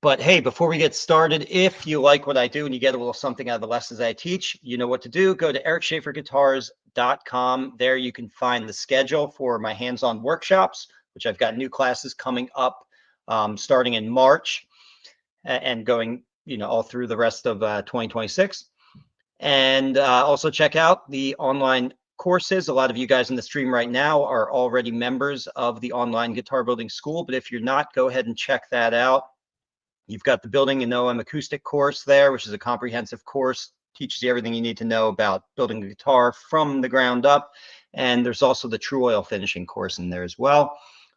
But hey, before we get started, if you like what I do and you get a little something out of the lessons I teach, you know what to do. Go to ericschaferguitars.com. There you can find the schedule for my hands-on workshops, which I've got new classes coming up starting in March and going, all through the rest of 2026. And also check out the online courses. A lot of you guys in the stream right now are already members of the online guitar building school, but if you're not, go ahead and check that out. You've got the Building an OM Acoustic course there, which is a comprehensive course, teaches you everything you need to know about building a guitar from the ground up. And there's also the True Oil finishing course in there as well.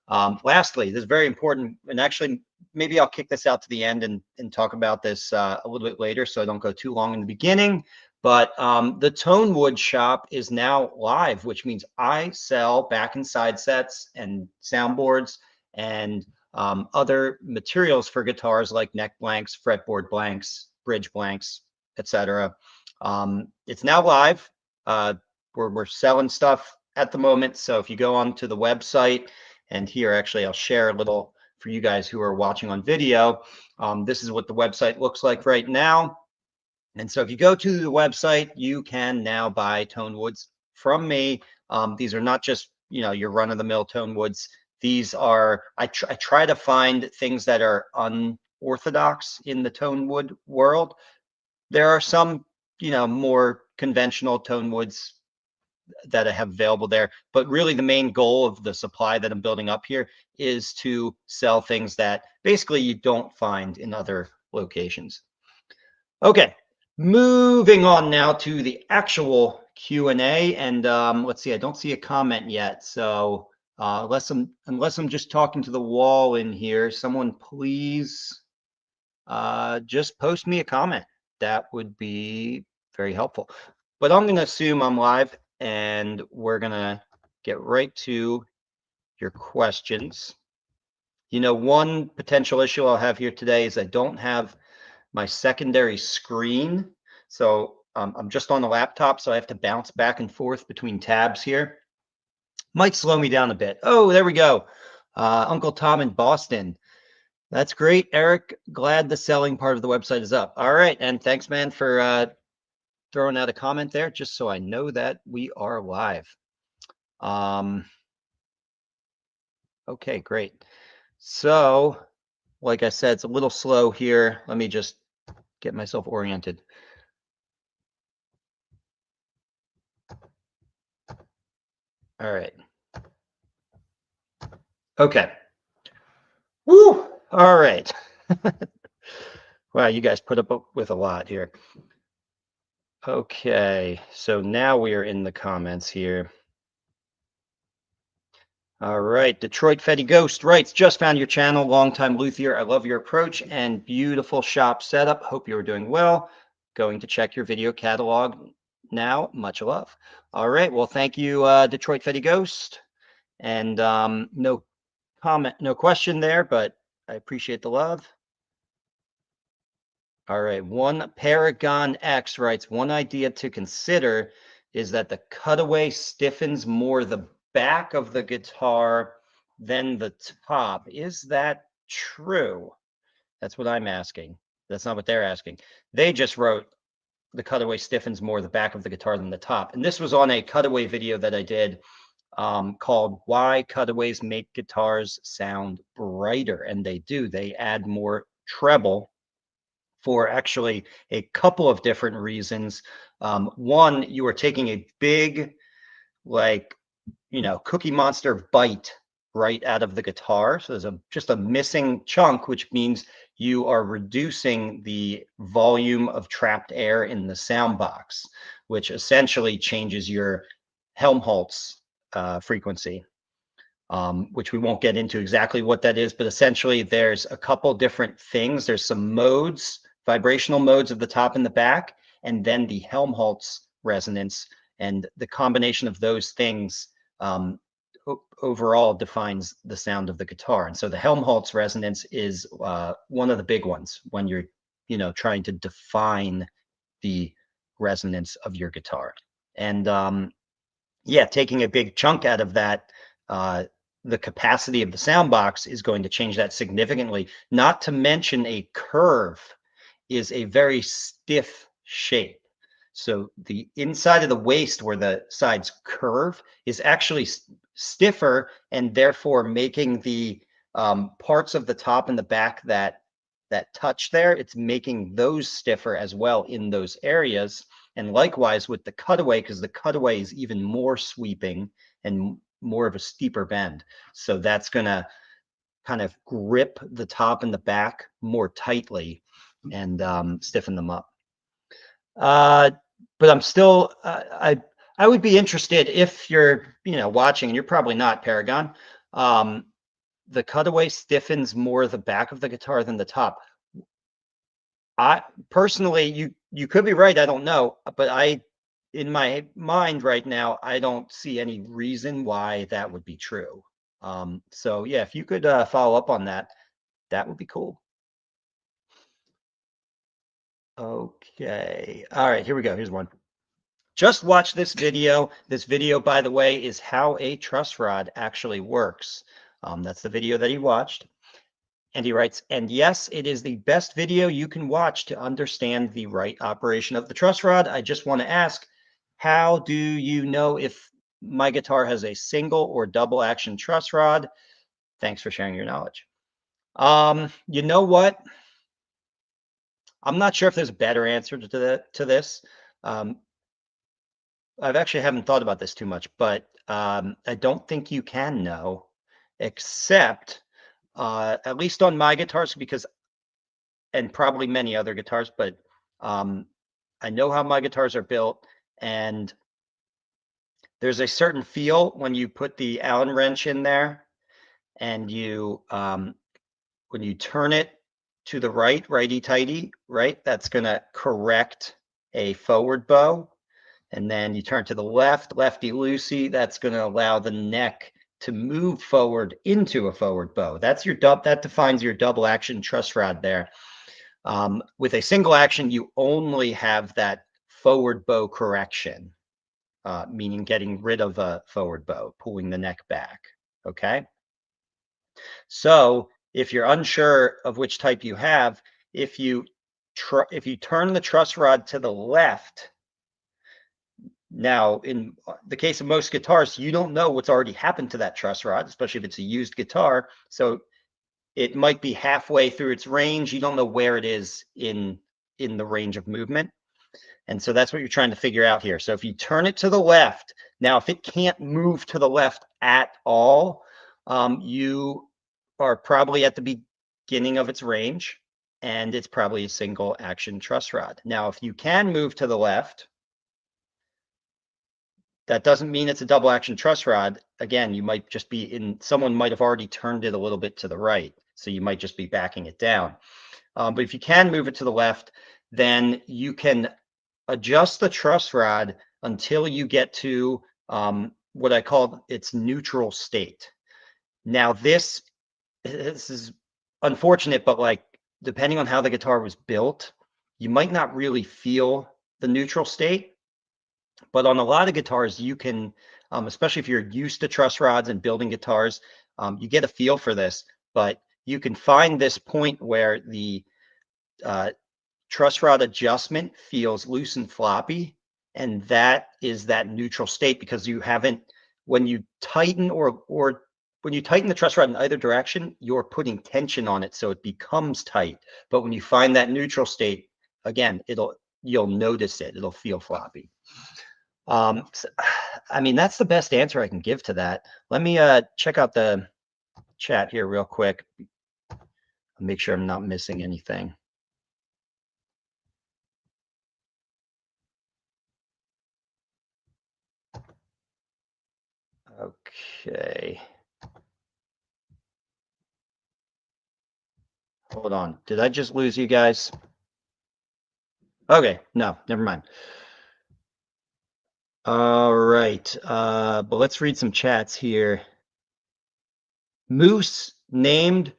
Lastly, this is very important, and actually, maybe I'll kick this out to the end and talk about this a little bit later so I don't go too long in the beginning. But the Tonewood shop is now live, which means I sell back and side sets and soundboards and other materials for guitars like neck blanks, fretboard blanks, bridge blanks, etc. It's now live. We're selling stuff at the moment. So if you go onto the website, and here actually I'll share a little for you guys who are watching on video. This is what the website looks like right now. And so if you go to the website, you can now buy Tonewoods from me. These are not just, your run-of-the-mill Tonewoods. These are, I try to find things that are unorthodox in the Tonewood world. There are some, more conventional Tonewoods that I have available there, but really the main goal of the supply that I'm building up here is to sell things that basically you don't find in other locations. Okay, moving on now to the actual Q&A, and let's see, I don't see a comment yet, so unless I'm just talking to the wall in here, someone please just post me a comment. That would be very helpful. But I'm going to assume I'm live, and we're going to get right to your questions. One potential issue I'll have here today is I don't have my secondary screen. So I'm just on the laptop, so I have to bounce back and forth between tabs here. Might slow me down a bit. Oh, there we go. Uncle Tom in Boston. That's great, Eric. Glad the selling part of the website is up. All right, and thanks, man, for throwing out a comment there, just so I know that we are live. Okay, great. So, like I said, it's a little slow here. Let me just get myself oriented. All right. Okay. Woo! All right. Wow, you guys put up with a lot here. Okay, so now we are in the comments here. All right, Detroit Fetty Ghost writes, just found your channel, longtime luthier. I love your approach and beautiful shop setup. Hope you are doing well. Going to check your video catalog now. Much love. All right, well, thank you, Detroit Fetty Ghost. And no comment, no question there, but I appreciate the love. All right, One Paragon X writes, one idea to consider is that the cutaway stiffens more the back of the guitar than the top. Is that true? That's what I'm asking. That's not what they're asking. They just wrote the cutaway stiffens more the back of the guitar than the top. And this was on a cutaway video that I did called Why Cutaways Make Guitars Sound Brighter. And they do. They add more treble for actually a couple of different reasons. One, you are taking a big, Cookie Monster bite right out of the guitar. So there's just a missing chunk, which means you are reducing the volume of trapped air in the sound box, which essentially changes your Helmholtz frequency, which we won't get into exactly what that is, but essentially there's a couple different things. There's some modes, vibrational modes of the top and the back, and then the Helmholtz resonance, and the combination of those things overall defines the sound of the guitar. And so the Helmholtz resonance is one of the big ones when you're, trying to define the resonance of your guitar. And yeah, taking a big chunk out of that, the capacity of the sound box is going to change that significantly. Not to mention a curve is a very stiff shape. So the inside of the waist where the sides curve is actually stiffer, and therefore making the parts of the top and the back that touch there, it's making those stiffer as well in those areas. And likewise with the cutaway, because the cutaway is even more sweeping and more of a steeper bend. So that's going to kind of grip the top and the back more tightly and stiffen them up. But I'm still, I would be interested if you're, watching, and you're probably not, Paragon. The cutaway stiffens more the back of the guitar than the top. I personally, you could be right. I don't know, but in my mind right now, I don't see any reason why that would be true. So yeah, if you could follow up on that, that would be cool. Okay. All right, here we go. Here's one. Just watch this video. This video, by the way, is how a truss rod actually works. That's the video that he watched. And he writes, and yes, it is the best video you can watch to understand the right operation of the truss rod. I just want to ask, how do you know if my guitar has a single or double action truss rod? Thanks for sharing your knowledge. You know what? I'm not sure if there's a better answer to this. I've actually haven't thought about this too much, but I don't think you can know, except at least on my guitars, and probably many other guitars, but I know how my guitars are built, and there's a certain feel when you put the Allen wrench in there, and when you turn it to the right, righty-tighty, right, that's going to correct a forward bow. And then you turn to the left, lefty-loosey, that's going to allow the neck to move forward into a forward bow. That's your that defines your double action truss rod there. With a single action, you only have that forward bow correction, meaning getting rid of a forward bow, pulling the neck back. Okay. So if you're unsure of which type you have, if you turn the truss rod to the left, now in the case of most guitars, you don't know what's already happened to that truss rod, especially if it's a used guitar. So it might be halfway through its range. You don't know where it is in the range of movement. And so that's what you're trying to figure out here. So if you turn it to the left, now if it can't move to the left at all, you are probably at the beginning of its range, and it's probably a single action truss rod. Now, if you can move to the left, that doesn't mean it's a double action truss rod. Again, you might just be someone might have already turned it a little bit to the right. So you might just be backing it down. But if you can move it to the left, then you can adjust the truss rod until you get to what I call its neutral state. Now, this is unfortunate, but like depending on how the guitar was built, you might not really feel the neutral state. But on a lot of guitars, you can, especially if you're used to truss rods and building guitars, you get a feel for this. But you can find this point where the truss rod adjustment feels loose and floppy, and that is that neutral state, because you haven't, when you tighten or when you tighten the truss rod in either direction, you're putting tension on it, so it becomes tight. But when you find that neutral state, again, you'll notice it. It'll feel floppy. So, I mean, that's the best answer I can give to that. Let me check out the chat here real quick. Make sure I'm not missing anything. Okay. Hold on. Did I just lose you guys? Okay. No, never mind. All right. But let's read some chats here. Moose named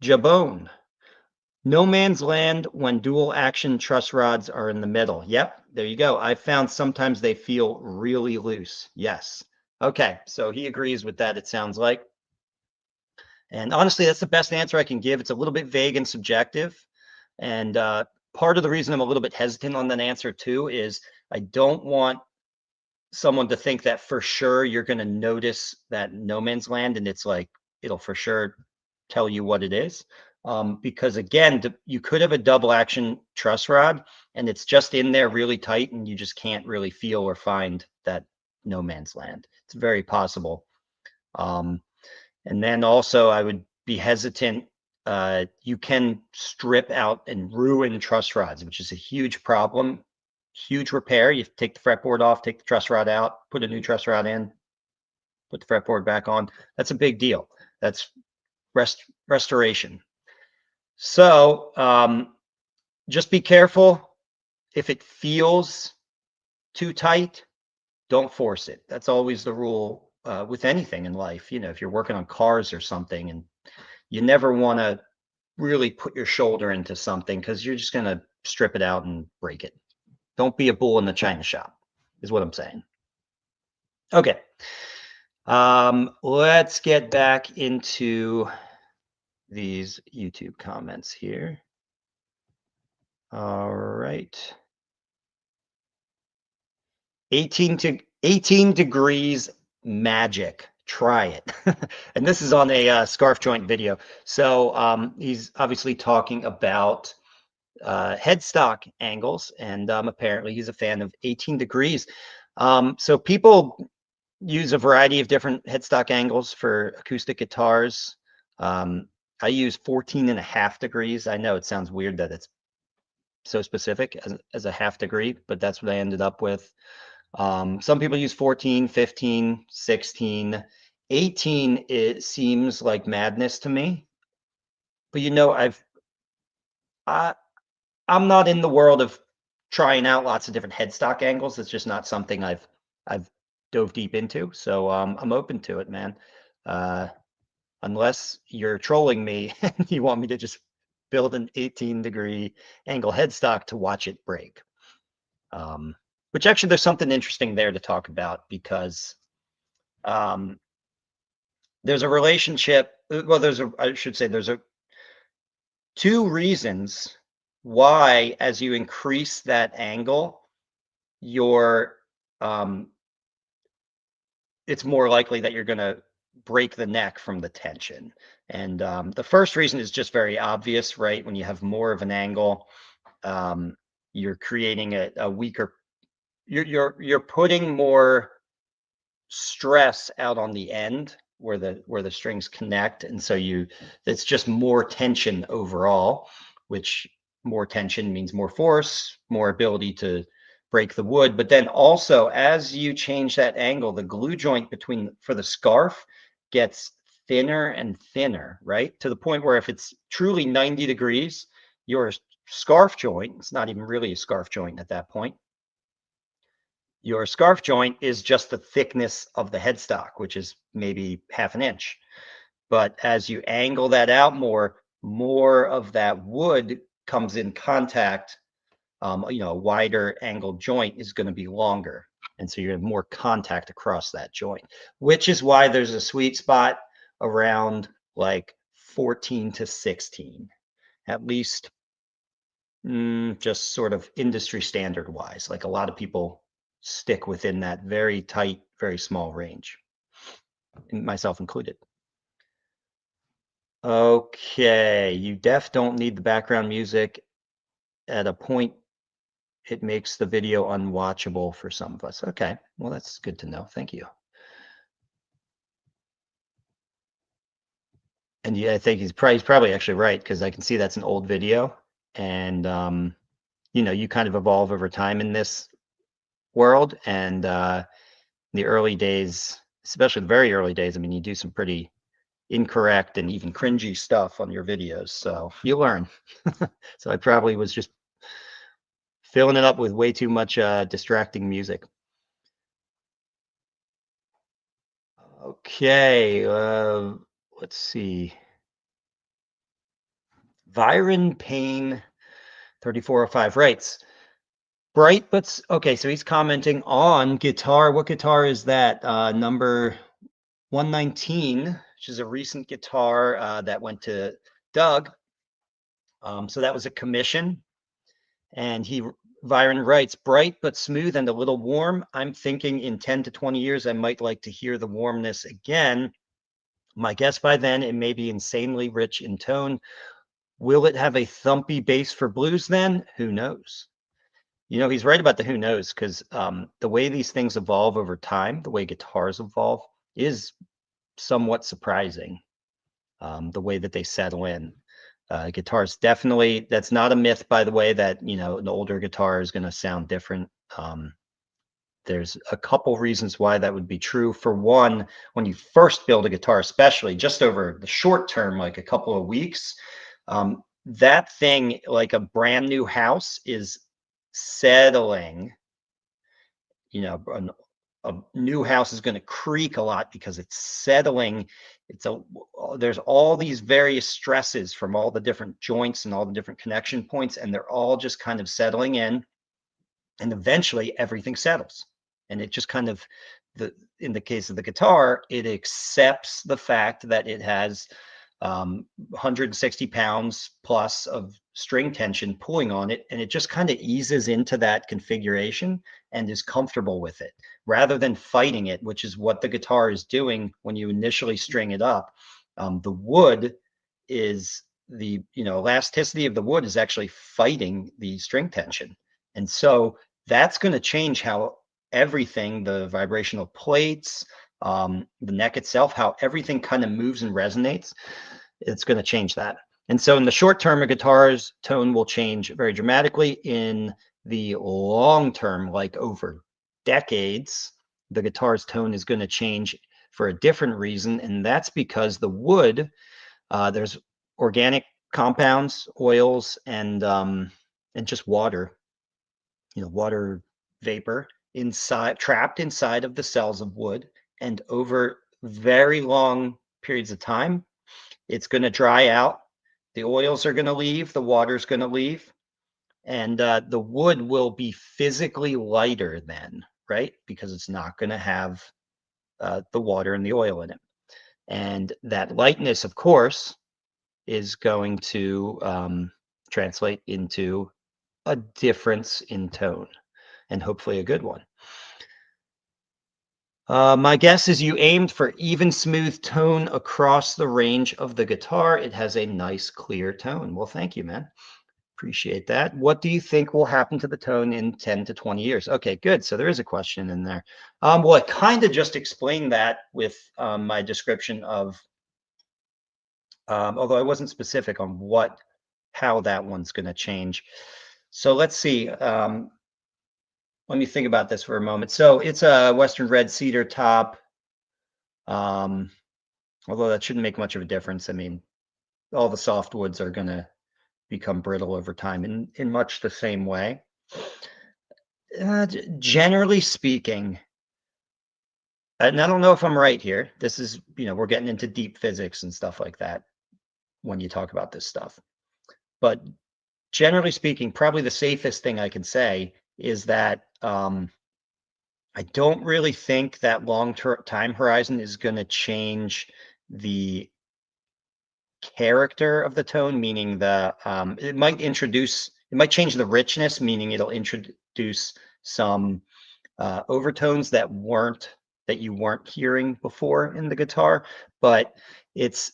Jabone. No man's land when dual action truss rods are in the middle. Yep, there you go. I found sometimes they feel really loose. Yes. Okay, so he agrees with that, it sounds like. And honestly, that's the best answer I can give. It's a little bit vague and subjective. And part of the reason I'm a little bit hesitant on that answer too is I don't want someone to think that for sure you're going to notice that no man's land and it's like it'll for sure tell you what it is. Because again, you could have a double action truss rod and it's just in there really tight and you just can't really feel or find that no man's land. It's very possible. And then also I would be hesitant. You can strip out and ruin truss rods, which is a huge problem, huge repair. You take the fretboard off, take the truss rod out, put a new truss rod in, put the fretboard back on. That's a big deal. That's restoration. So just be careful. If it feels too tight, don't force it. That's always the rule with anything in life. You know, if you're working on cars or something, and you never want to really put your shoulder into something because you're just going to strip it out and break it. Don't be a bull in the china shop, is what I'm saying. Okay. Let's get back into these YouTube comments here. All right. 18 degrees magic. Try it. And this is on a scarf joint video. So he's obviously talking about headstock angles, and apparently he's a fan of 18 degrees. So people use a variety of different headstock angles for acoustic guitars. I use 14.5 degrees. I know it sounds weird that it's so specific as a half degree, but that's what I ended up with. Some people use 14, 15, 16. 18, it seems like madness to me. But you know, I'm not in the world of trying out lots of different headstock angles. It's just not something I've dove deep into. So I'm open to it, man. Unless you're trolling me and you want me to just build an 18-degree angle headstock to watch it break. Which actually there's something interesting there to talk about because there's a relationship. Well, there's two reasons why, as you increase that angle, it's more likely that you're going to break the neck from the tension. And the first reason is just very obvious, right? When you have more of an angle, you're creating a weaker. You're putting more stress out on the end where the strings connect, and so it's just more tension overall, which more tension means more force, more ability to break the wood. But then also, as you change that angle, the glue joint for the scarf gets thinner and thinner, right? To the point where if it's truly 90 degrees, your scarf joint, it's not even really a scarf joint at that point, your scarf joint is just the thickness of the headstock, which is maybe half an inch. But as you angle that out more of that wood comes in contact. A wider angled joint is going to be longer. And so you have more contact across that joint, which is why there's a sweet spot around like 14 to 16, at least just sort of industry standard wise. Like a lot of people stick within that very tight, very small range, myself included. Okay, you don't need the background music. At a point, it makes the video unwatchable for some of us. Okay, well, that's good to know. Thank you. And yeah, I think he's probably actually right, because I can see that's an old video. And, you kind of evolve over time in this world. And the early days, especially the very early days, I mean, you do some pretty incorrect and even cringy stuff on your videos. So you learn. So I probably was just filling it up with way too much distracting music. Okay, let's see. Viren Payne 3405 writes, bright, but okay, so he's commenting on guitar. What guitar is that? Number 119. which is a recent guitar that went to Doug. So that was a commission. And Byron writes, bright but smooth and a little warm. I'm thinking in 10 to 20 years, I might like to hear the warmness again. My guess by then, it may be insanely rich in tone. Will it have a thumpy bass for blues then? Who knows? You know, he's right about the who knows, because the way these things evolve over time, the way guitars evolve, is somewhat surprising. The way that they settle in. Guitars definitely, that's not a myth, by the way, that, you know, an older guitar is going to sound different. There's a couple reasons why that would be true. For one, when you first build a guitar, especially just over the short term, like a couple of weeks, that thing, like a brand new house, is settling. You know, a new house is going to creak a lot because it's settling. There's all these various stresses from all the different joints and all the different connection points, and they're all just kind of settling in, and eventually everything settles. And it just kind of, in the case of the guitar, it accepts the fact that it has 160 pounds plus of string tension pulling on it, and it just kind of eases into that configuration and is comfortable with it, rather than fighting it, which is what the guitar is doing when you initially string it up. The wood is elasticity of the wood is actually fighting the string tension, and so that's going to change how everything, the vibrational plates, the neck itself, how everything kind of moves and resonates. It's going to change that. And so in the short term, a guitar's tone will change very dramatically. In the long term, like over decades, the guitar's tone is going to change for a different reason. And that's because the wood, there's organic compounds, oils, and just water, water vapor trapped inside of the cells of wood. And over very long periods of time, it's going to dry out. The oils are going to leave. The water's going to leave. And the wood will be physically lighter then, right? Because it's not going to have the water and the oil in it. And that lightness, of course, is going to translate into a difference in tone, and hopefully a good one. My guess is you aimed for even smooth tone across the range of the guitar. It has a nice clear tone. Well, thank you, man. Appreciate that. What do you think will happen to the tone in 10 to 20 years? Okay, good. So there is a question in there. Well, I kind of just explained that with my description of, although I wasn't specific on how that one's going to change. So let's see. Let me think about this for a moment. So it's a Western red cedar top. Although that shouldn't make much of a difference. I mean, all the softwoods are going to become brittle over time in much the same way. Generally speaking, and I don't know if I'm right here. This is, we're getting into deep physics and stuff like that when you talk about this stuff. But generally speaking, probably the safest thing I can say is that I don't really think that long-term time horizon is going to change the character of the tone, meaning it might change the richness, meaning it'll introduce some overtones that you weren't hearing before in the guitar, but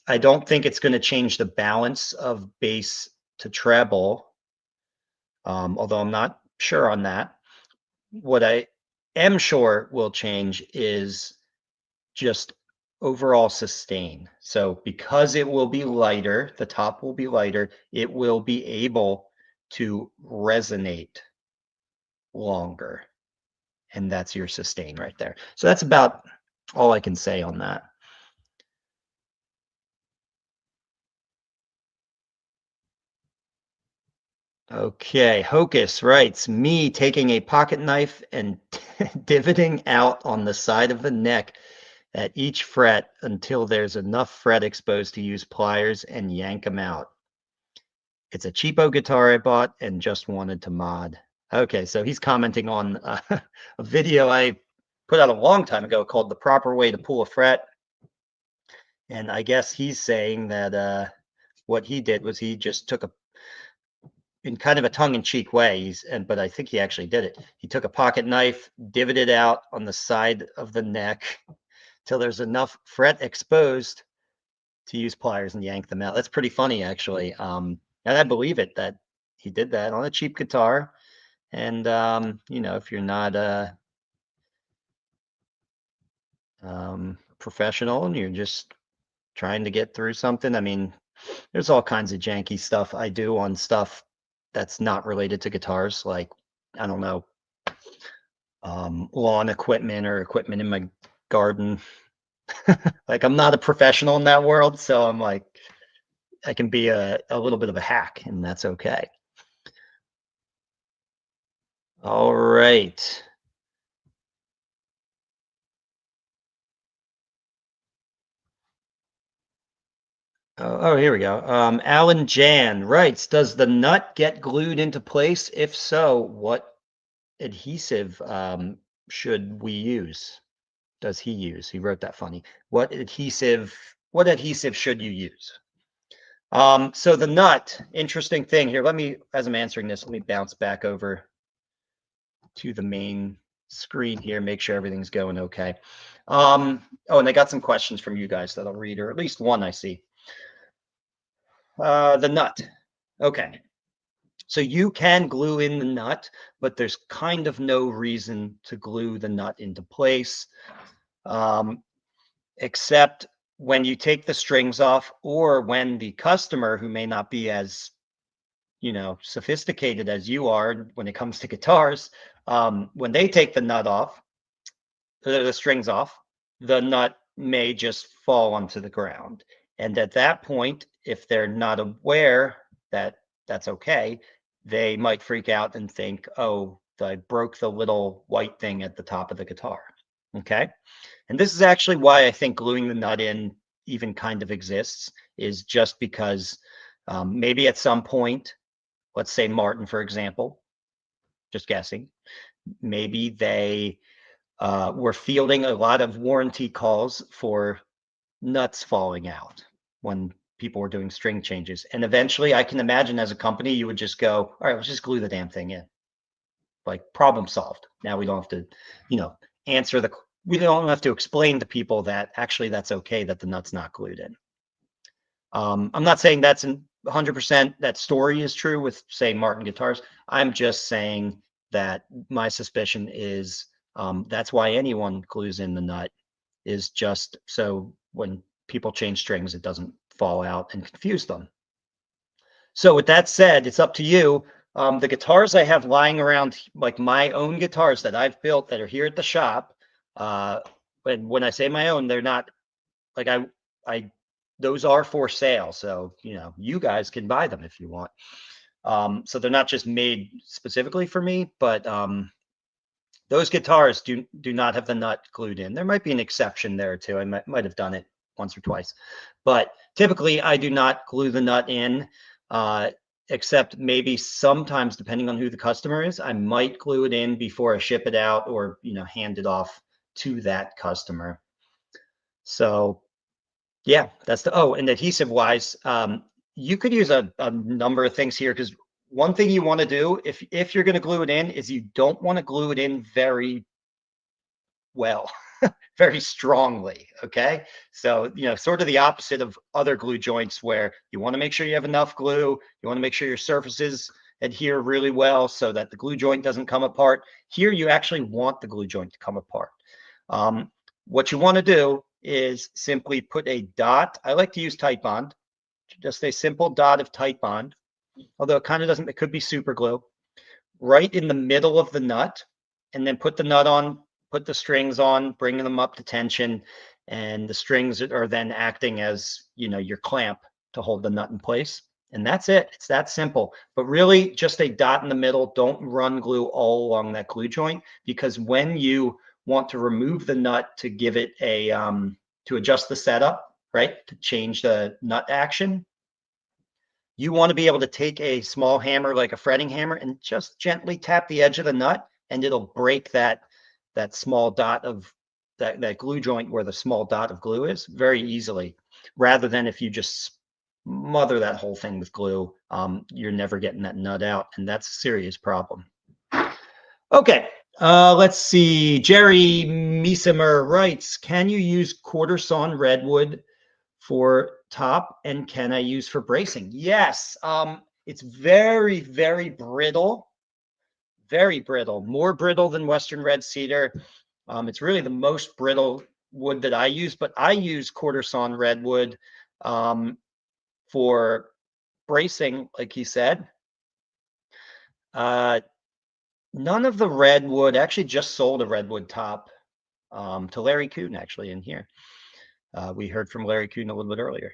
I don't think it's going to change the balance of bass to treble, although I'm not sure on that. What I am sure will change is just overall sustain. So because it will be lighter, the top will be lighter, it will be able to resonate longer. And that's your sustain right there. So that's about all I can say on that. Okay, Hocus writes, me taking a pocket knife and divoting out on the side of the neck at each fret until there's enough fret exposed to use pliers and yank them out. It's a cheapo guitar I bought and just wanted to mod. Okay, so he's commenting on a video I put out a long time ago called The Proper Way to Pull a Fret. And I guess he's saying that what he did was he just took a in kind of a tongue-in-cheek way, but I think he actually did it. He took a pocket knife, divoted it out on the side of the neck till there's enough fret exposed to use pliers and yank them out. That's pretty funny, actually. And I believe it that he did that on a cheap guitar. And if you're not professional and you're just trying to get through something, I mean, there's all kinds of janky stuff I do on stuff that's not related to guitars, like I don't know, lawn equipment or equipment in my garden. Like I'm not a professional in that world, so I'm like I can be a little bit of a hack, and that's okay. All right. Oh, here we go. Alan Jan writes, does the nut get glued into place? If so, what adhesive should we use? Does he use? He wrote that funny. What adhesive should you use? So the nut, interesting thing here. As I'm answering this, let me bounce back over to the main screen here, make sure everything's going okay. Oh, and I got some questions from you guys that I'll read, or at least one I see. The nut. Okay. So you can glue in the nut, but there's kind of no reason to glue the nut into place, except when you take the strings off or when the customer, who may not be as sophisticated as you are when it comes to guitars, when they take the nut off, the strings off, the nut may just fall onto the ground. And at that point, if they're not aware that that's okay, they might freak out and think, oh, I broke the little white thing at the top of the guitar. Okay. And this is actually why I think gluing the nut in even kind of exists, is just because maybe at some point, let's say Martin, for example, just guessing, maybe they were fielding a lot of warranty calls for nuts falling out when people were doing string changes. And eventually, I can imagine as a company, you would just go, all right, let's just glue the damn thing in. Like, problem solved. Now we don't have to, answer we don't have to explain to people that actually that's okay that the nut's not glued in. I'm not saying that's 100% that story is true with, say, Martin guitars. I'm just saying that my suspicion is that's why anyone glues in the nut, is just so when people change strings, it doesn't fall out and confuse them. So with that said, it's up to you. The guitars I have lying around, like my own guitars that I've built that are here at the shop, when I say my own, they're not like I those are for sale. So, you guys can buy them if you want. So they're not just made specifically for me, but those guitars do not have the nut glued in. There might be an exception there too. I might have done it once or twice, but typically I do not glue the nut in, except maybe sometimes, depending on who the customer is, I might glue it in before I ship it out or hand it off to that customer. So yeah, and adhesive wise, you could use a number of things here, because one thing you want to do if you're going to glue it in is you don't want to glue it in very well, very strongly. Okay. So, sort of the opposite of other glue joints, where you want to make sure you have enough glue. You want to make sure your surfaces adhere really well so that the glue joint doesn't come apart. Here, you actually want the glue joint to come apart. What you want to do is simply put a dot. I like to use Titebond, just a simple dot of Titebond, although it could be super glue, right in the middle of the nut, and then put the nut on, put the strings on, bringing them up to tension, and the strings are then acting as, your clamp to hold the nut in place. And that's it. It's that simple. But really, just a dot in the middle. Don't run glue all along that glue joint, because when you want to remove the nut to give it to adjust the setup, right, to change the nut action, you want to be able to take a small hammer, like a fretting hammer, and just gently tap the edge of the nut, and it'll break that small dot of that glue joint where the small dot of glue is very easily. rather than if you just smother that whole thing with glue, you're never getting that nut out, and that's a serious problem. Okay, let's see. Jerry Misamer writes, can you use quarter sawn redwood for top, and can I use for bracing? Yes, it's very, very brittle, more brittle than Western red cedar. It's really the most brittle wood that I use, but I use quarter sawn redwood for bracing, like he said. None of the redwood, actually just sold a redwood top to Larry Kuhn actually in here. We heard from Larry Kuhn a little bit earlier,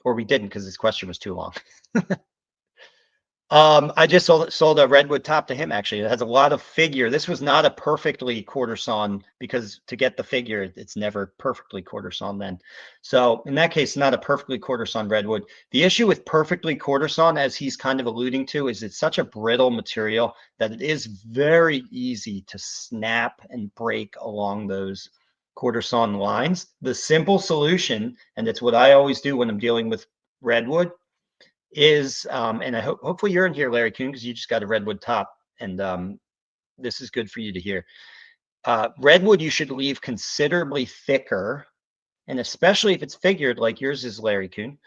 or we didn't because his question was too long. I just sold a redwood top to him actually. It has a lot of figure. This was not a perfectly quarter sawn because to get the figure, it's never perfectly quarter sawn then. So in that case, not a perfectly quarter sawn redwood. The issue with perfectly quarter sawn, as he's kind of alluding to, is it's such a brittle material that it is very easy to snap and break along those quarter sawn lines. The simple solution, and it's what I always do when I'm dealing with redwood, is and I hope hopefully you're in here, Larry Kuhn, because you just got a redwood top, and this is good for you to hear. Redwood you should leave considerably thicker, and especially if it's figured like yours is, Larry Kuhn,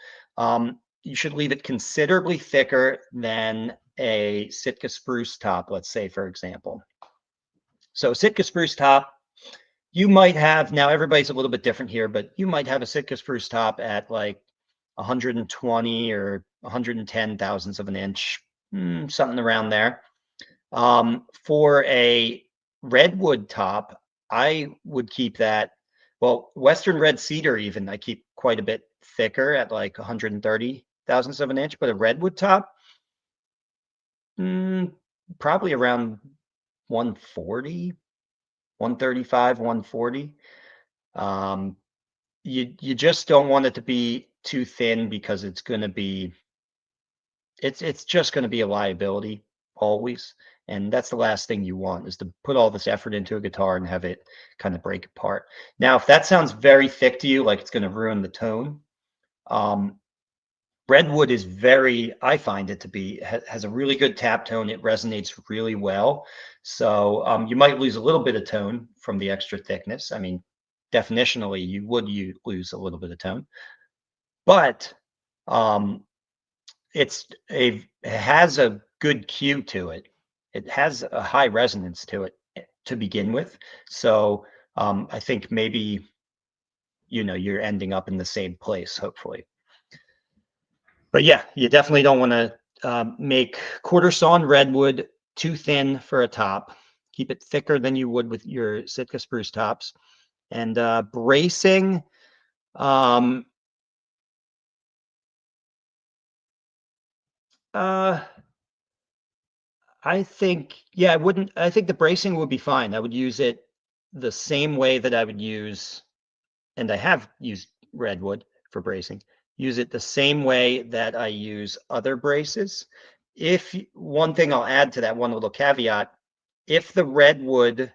you should leave it considerably thicker than a Sitka spruce top, let's say, for example. So Sitka spruce top, you might have, now everybody's a little bit different here, but you might have a Sitka spruce top at like 120 or 110 thousandths of an inch, something around there. For a redwood top, I would keep that, well, Western red cedar even, I keep quite a bit thicker at like 130 thousandths of an inch, but a redwood top, probably around 140, 135, 140. You just don't want it to be too thin because it's going to be, it's just going to be a liability always, and that's the last thing you want, is to put all this effort into a guitar and have it kind of break apart. Now if that sounds very thick to you, like it's going to ruin the tone, redwood is very, I find it to be, has a really good tap tone. It resonates really well, so you might lose a little bit of tone from the extra thickness. I mean, definitionally you lose a little bit of tone, but it has a good cue to it. It has a high resonance to it to begin with. So I think maybe, you're ending up in the same place, hopefully. But yeah, you definitely don't want to make quarter sawn redwood too thin for a top. Keep it thicker than you would with your Sitka spruce tops. And bracing, I think, yeah, I think the bracing would be fine. I would use it the same way that I would use, and I have used redwood for bracing, use it the same way that I use other braces. If one thing I'll add to that, one little caveat, if the redwood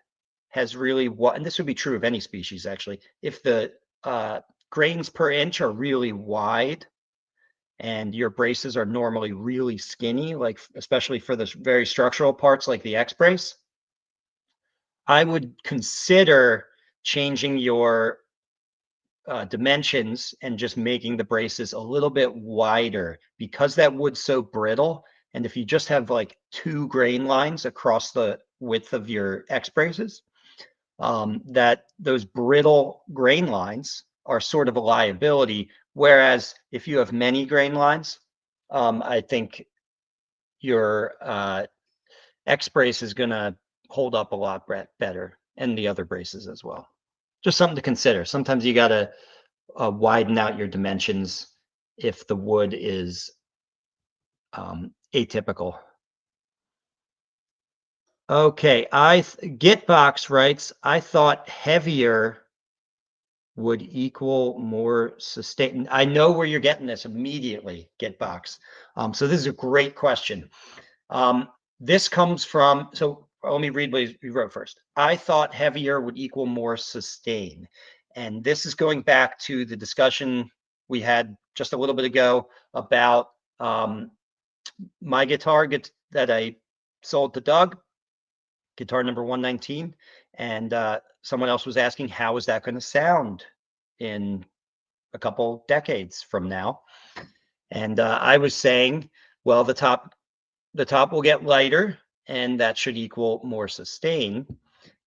has really what, and this would be true of any species actually, if the grains per inch are really wide, and your braces are normally really skinny, like especially for the very structural parts like the X brace, I would consider changing your dimensions and just making the braces a little bit wider, because that wood's so brittle. And if you just have like 2 grain lines across the width of your X braces, that those brittle grain lines are sort of a liability. Whereas if you have many grain lines, I think your X brace is going to hold up a lot better, and the other braces as well. Just something to consider. Sometimes you got to widen out your dimensions if the wood is atypical. Okay, Gitbox writes, I thought heavier would equal more sustain. I know where you're getting this immediately, Gitbox. So this is a great question. This comes from, so let me read what he wrote first. I thought heavier would equal more sustain. And this is going back to the discussion we had just a little bit ago about my guitar that I sold to Doug, guitar number 119. And someone else was asking, how is that going to sound in a couple decades from now? And I was saying, well, the top will get lighter, and that should equal more sustain.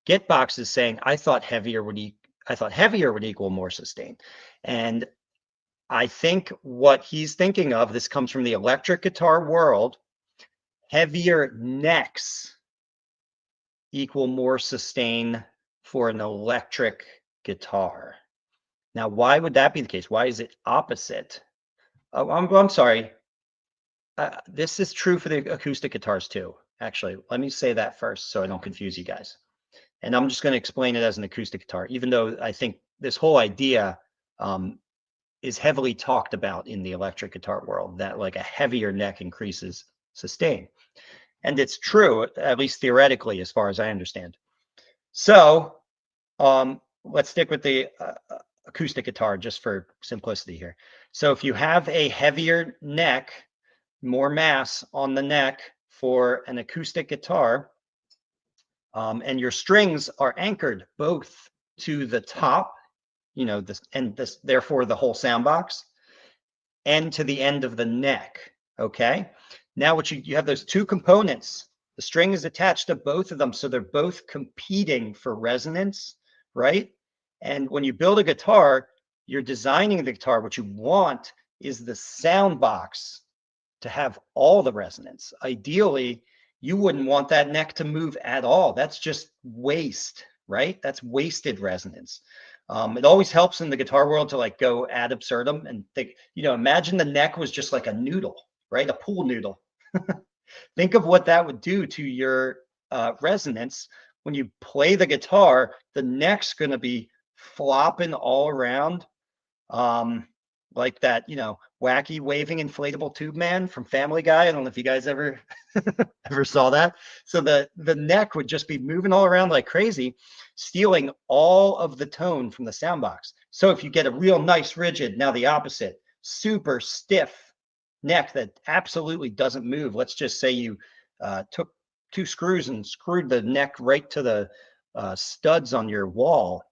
Gitbox is saying, I thought heavier would equal more sustain. And I think what he's thinking of, this comes from the electric guitar world, heavier necks equal more sustain for an electric guitar. Now, why would that be the case? Why is it opposite? Oh, I'm sorry. This is true for the acoustic guitars too. Actually, let me say that first so I don't confuse you guys. And I'm just going to explain it as an acoustic guitar, even though I think this whole idea is heavily talked about in the electric guitar world, that like a heavier neck increases sustain. And it's true, at least theoretically, as far as I understand. So let's stick with the acoustic guitar just for simplicity here. So if you have a heavier neck, more mass on the neck for an acoustic guitar, and your strings are anchored both to the top, therefore the whole sound box, and to the end of the neck. Okay. Now what you have those two components. The string is attached to both of them, so they're both competing for resonance, right? And when you build a guitar, you're designing the guitar. What you want is the sound box to have all the resonance. Ideally, you wouldn't want that neck to move at all. That's just waste, right? That's wasted resonance. It always helps in the guitar world to like go ad absurdum and think, imagine the neck was just like a noodle, right? A pool noodle. Think of what that would do to your resonance. When you play the guitar, the neck's going to be flopping all around, like that, wacky waving inflatable tube man from Family Guy. I don't know if you guys ever saw that. So the neck would just be moving all around like crazy, stealing all of the tone from the sound box. So if you get a real nice rigid, now the opposite, super stiff neck that absolutely doesn't move. Let's just say you took two screws and screwed the neck right to the studs on your wall.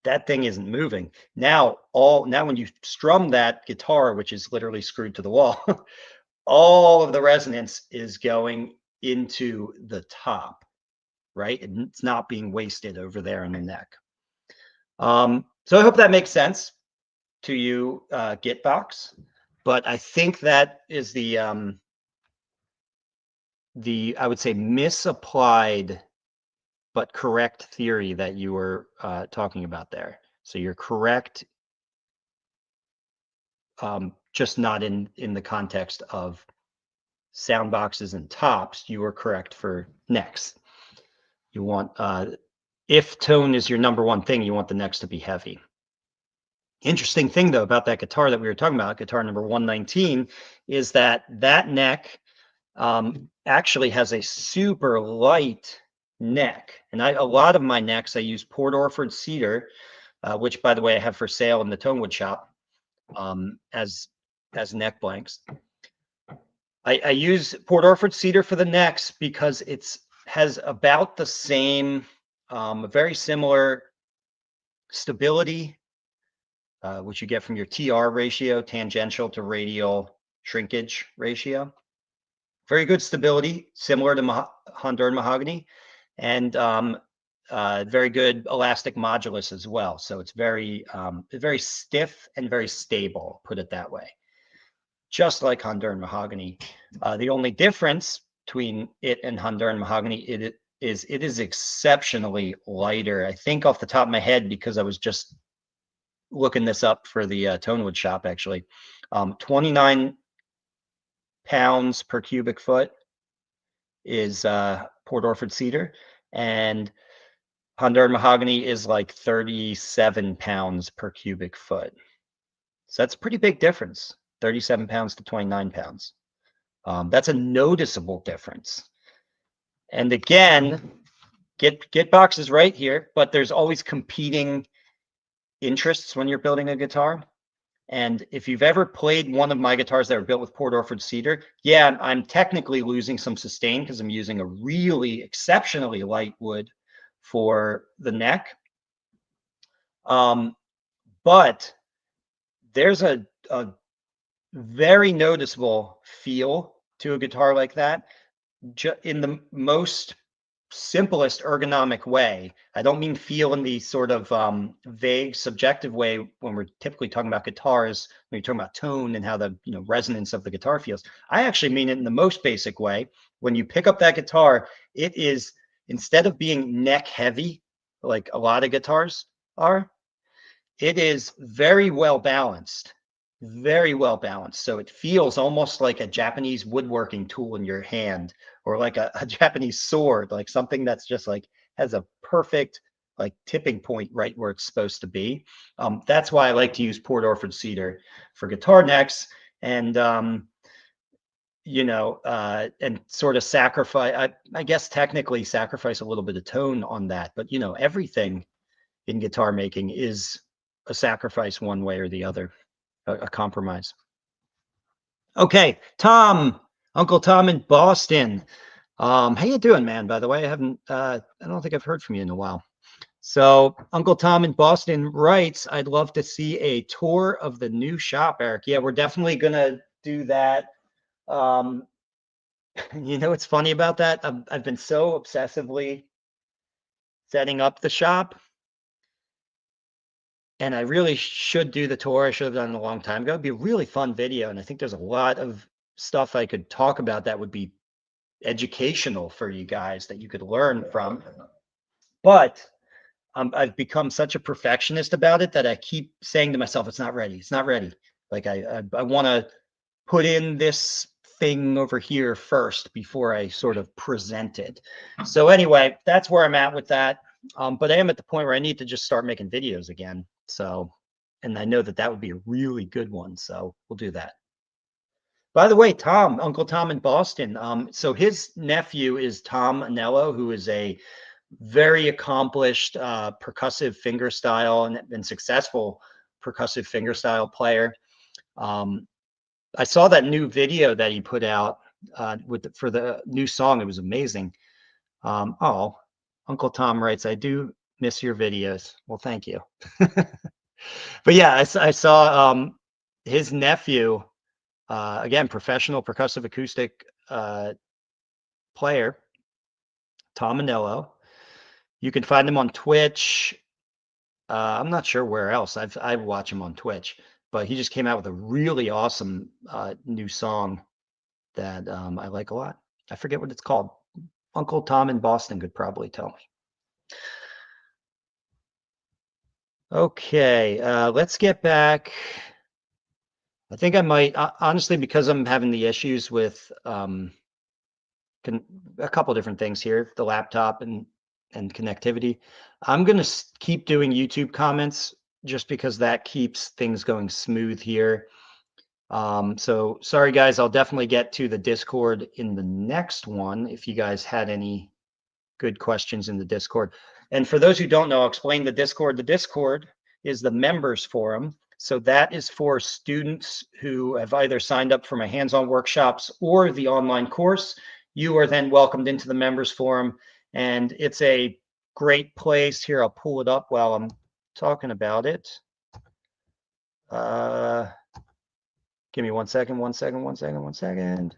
That thing isn't moving. Now when you strum that guitar, which is literally screwed to the wall, all of the resonance is going into the top, right? And it's not being wasted over there in the neck. So I hope that makes sense to you, Gitbox. But I think that is the I would say misapplied but correct theory that you were talking about there. So you're correct, just not in the context of sound boxes and tops. You were correct for necks. You want, if tone is your number one thing, you want the necks to be heavy. Interesting thing though about that guitar that we were talking about, guitar number 119, is that neck actually has a super light neck. And a lot of my necks, I use Port Orford cedar, which by the way I have for sale in the Tonewood shop as neck blanks. I use Port Orford cedar for the necks because has about the same, very similar stability, which you get from your TR ratio, tangential to radial shrinkage ratio. Very good stability, similar to Honduran mahogany, and very good elastic modulus as well. So it's very stiff and very stable, put it that way. Just like Honduran mahogany. The only difference between it and Honduran mahogany, it is exceptionally lighter. I think off the top of my head, because I was just looking this up for the Tonewood shop, actually, 29 pounds per cubic foot is Port Orford cedar, and Honduran mahogany is like 37 pounds per cubic foot. So that's a pretty big difference, 37 pounds to 29 pounds. That's a noticeable difference. And again, Gitbox is right here, but there's always competing interests when you're building a guitar. And if you've ever played one of my guitars that were built with Port Orford cedar, yeah, I'm technically losing some sustain because I'm using a really exceptionally light wood for the neck. But there's a very noticeable feel to a guitar like that in the most simplest ergonomic way. I don't mean feel in the sort of vague subjective way when we're typically talking about guitars, when you're talking about tone and how the resonance of the guitar feels. I actually mean it in the most basic way. When you pick up that guitar, it is, instead of being neck heavy like a lot of guitars are, it is very well balanced, very well balanced. So it feels almost like a Japanese woodworking tool in your hand, or like a Japanese sword, like something that's just like has a perfect like tipping point right where it's supposed to be. That's why I like to use Port Orford cedar for guitar necks, and and sort of sacrifice, I guess technically sacrifice a little bit of tone on that, but everything in guitar making is a sacrifice one way or the other, a compromise. Okay, Tom, Uncle Tom in Boston. How you doing, man? By the way, I don't think I've heard from you in a while. So Uncle Tom in Boston writes, I'd love to see a tour of the new shop, Eric. Yeah, we're definitely gonna do that. What's funny about that? I've been so obsessively setting up the shop, and I really should do the tour. I should have done it a long time ago. It'd be a really fun video, and I think there's a lot of stuff I could talk about that would be educational for you guys that you could learn from. But I've become such a perfectionist about it that I keep saying to myself, it's not ready. It's not ready. Like I want to put in this thing over here first before I sort of present it. So anyway, that's where I'm at with that. But I am at the point where I need to just start making videos again. So, and I know that that would be a really good one. So we'll do that. By the way, Tom, Uncle Tom in Boston. So his nephew is Tom Anello, who is a very accomplished percussive fingerstyle and successful percussive fingerstyle player. I saw that new video that he put out for the new song. It was amazing. Oh, Uncle Tom writes, I do miss your videos. Well, thank you. But yeah, I saw his nephew, again, professional percussive acoustic player, Tom Anello. You can find him on Twitch. I'm not sure where else. I watch him on Twitch, but he just came out with a really awesome new song that I like a lot. I forget what it's called. Uncle Tom in Boston could probably tell me. Okay, let's get back. I think I might, honestly, because I'm having the issues with a couple different things here, the laptop and connectivity. I'm going to keep doing YouTube comments just because that keeps things going smooth here. So sorry, guys, I'll definitely get to the Discord in the next one if you guys had any good questions in the Discord. And for those who don't know, I'll explain the Discord. The Discord is the members forum. So that is for students who have either signed up for my hands-on workshops or the online course. You are then welcomed into the members forum, and it's a great place. Here, I'll pull it up while I'm talking about it. Give me 1 second, 1 second, 1 second, 1 second.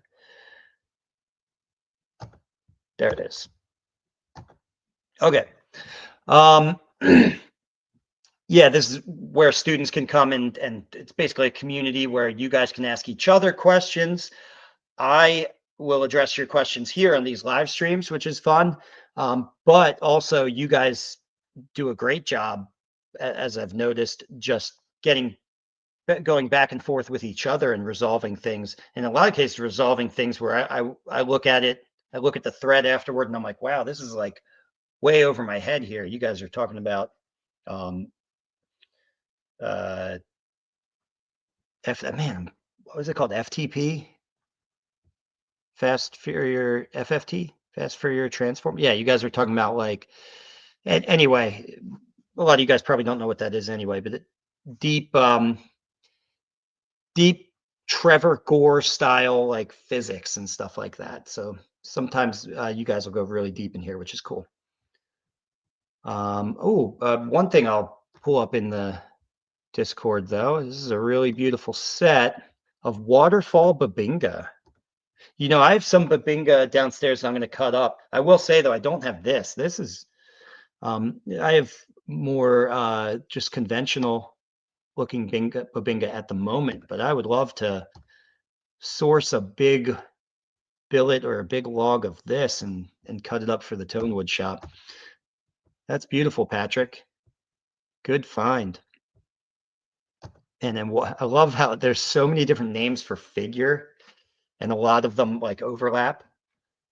There it is. Okay. Yeah, this is where students can come and it's basically a community where you guys can ask each other questions. I will address your questions here on these live streams, which is fun. But also you guys do a great job, as I've noticed, just going back and forth with each other and resolving things. In a lot of cases, resolving things where I look at it, I look at the thread afterward and I'm like, wow, this is like way over my head here. You guys are talking about man, what was it called? FTP? Fast Fourier FFT? Fast Fourier Transform? Yeah, you guys are talking about like, anyway, a lot of you guys probably don't know what that is anyway, but deep deep Trevor Gore style, like physics and stuff like that. So sometimes you guys will go really deep in here, which is cool. One thing I'll pull up in the Discord though, this is a really beautiful set of waterfall babinga. You know, I have some babinga downstairs I'm going to cut up. I will say though, I don't have this. This is, I have more just conventional looking babinga at the moment, but I would love to source a big billet or a big log of this and cut it up for the Tonewood shop. That's beautiful, Patrick. Good find. And then I love how there's so many different names for figure, and a lot of them like overlap.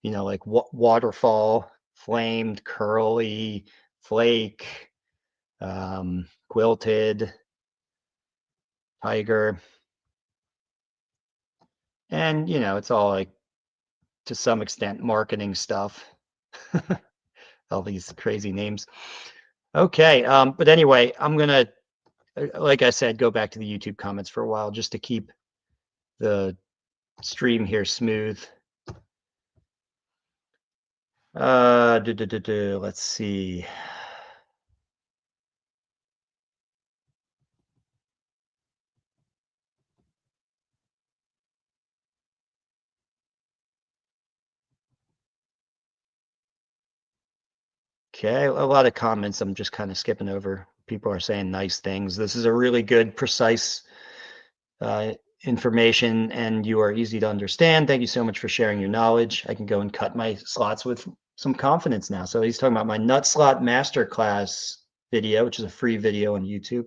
You know, like waterfall, flamed, curly, flake, quilted, tiger. And, you know, it's all like, to some extent, marketing stuff. All these crazy names. Okay, but anyway, I'm gonna, like I said, go back to the YouTube comments for a while just to keep the stream here smooth. Let's see. Okay, a lot of comments I'm just kind of skipping over. People are saying nice things. This is a really good, precise information, and you are easy to understand. Thank you so much for sharing your knowledge. I can go and cut my slots with some confidence now. So he's talking about my nut slot masterclass video, which is a free video on YouTube.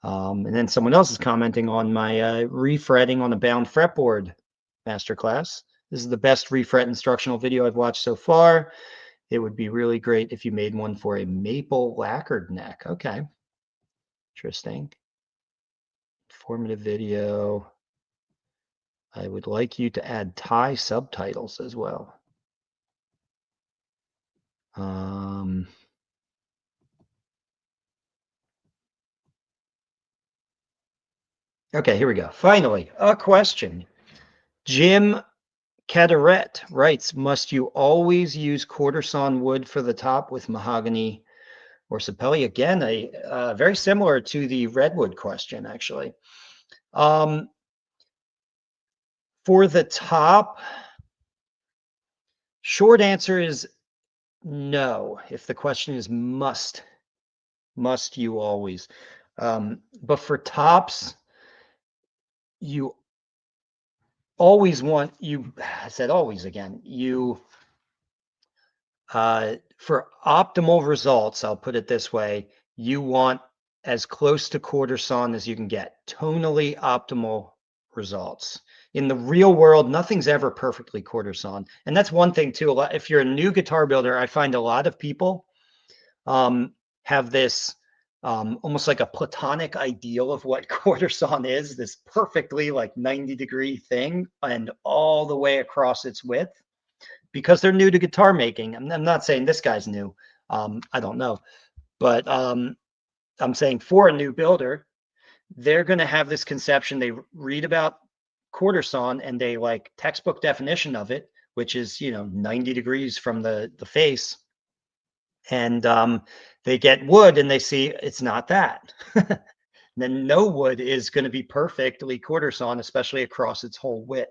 And then someone else is commenting on my refretting on a bound fretboard masterclass. This is the best refret instructional video I've watched so far. It would be really great if you made one for a maple lacquered neck. Okay. Interesting. Informative video. I would like you to add Thai subtitles as well. Okay, here we go. Finally, a question. Jim Caderet writes, must you always use quarter sawn wood for the top with mahogany or sapelli? Again, very similar to the redwood question, actually. For the top, short answer is no. If the question is must you always? But for tops, you always want, I said always again, for optimal results, I'll put it this way, you want as close to quarter sawn as you can get, tonally optimal results. In the real world, nothing's ever perfectly quarter sawn. And that's one thing too. If you're a new guitar builder, I find a lot of people have this almost like a platonic ideal of what quarter sawn is, this perfectly like 90-degree thing and all the way across its width, because they're new to guitar making. I'm not saying this guy's new. I don't know. But I'm saying for a new builder, they're going to have this conception. They read about quarter sawn and they like textbook definition of it, which is, 90 degrees from the face. And they get wood and they see it's not that. Then no wood is going to be perfectly quarter sawn, especially across its whole width,